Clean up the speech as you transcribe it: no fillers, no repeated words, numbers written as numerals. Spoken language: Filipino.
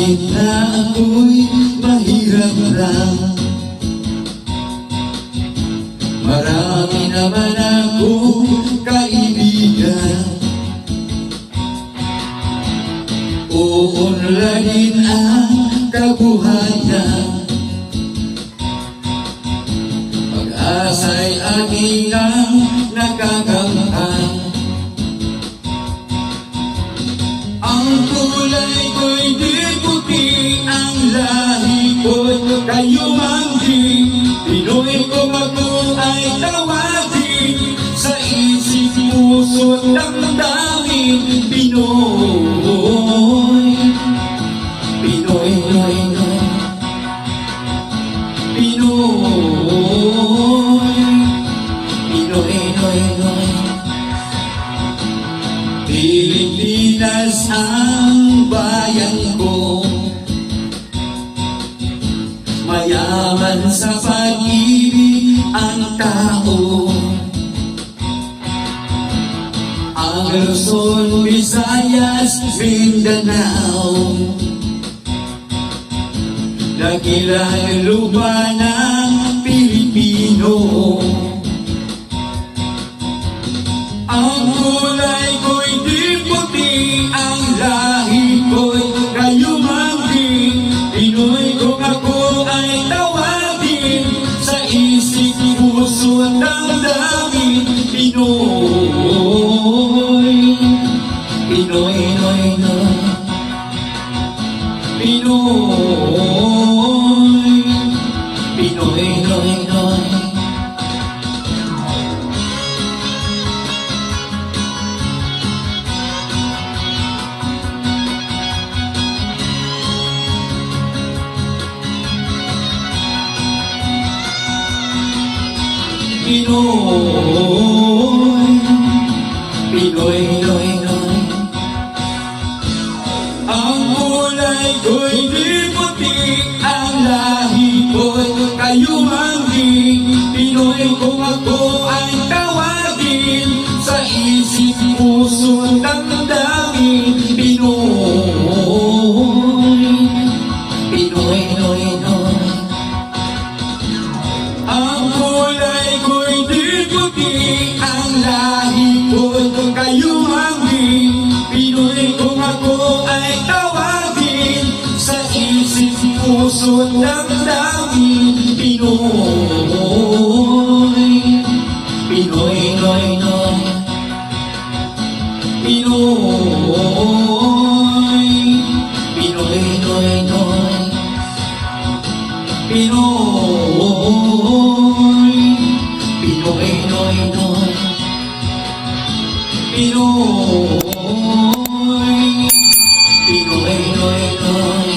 Kahit na ako'y mahirap lang, marami naman akong kaibigan. Uunlarin ang kabuhayan, pag-asa'y aking ang nakakamtan. Ang kulay ko'y di puti, ang lahi ko'y kayumanggi. Pinoy kung ako ay tawagin, sa isip, puso't damdamin. Pinoy, Pinoy, Pinoy, Pinoy, Pinoy, Pinoy. Pilipinas ang bayan ko, mayaman sa pag-ibig ang tao. Ang Luzon, Visayas, Mindanao, dakilang lupa ng Pilipino. Ang kulay ko'y di puti, ang lahi ko'y kayumanggi. Pinoy kung ako ay tawagin, sa isip, puso at damdamin. Pinoy, Pinoy, Pinoy, Pinoy, Pinoy, Pinoy, Pinoy. Pinoy, Pinoy, Pinoy, Pinoy. Ang kulay ko'y di puti, ang lahi ko'y kayumanggi. Pinoy kung ako ay tawagin, sa isip, puso at damdamin. Pinoy, Pinoy, Pinoy, Pinoy. Ang kulay ko'y di puti, ang lahi ko'y kayumanggi. Pinoy kung ako ay tawagin, sa isip, puso at damdamin. Pinoy, Pinoy, Pinoy, Pinoy, Pinoy, Pinoy, Pinoy, Pinoy, Pinoy, Pinoy, Pinoy, Pinoy, Pinoy, Pinoy.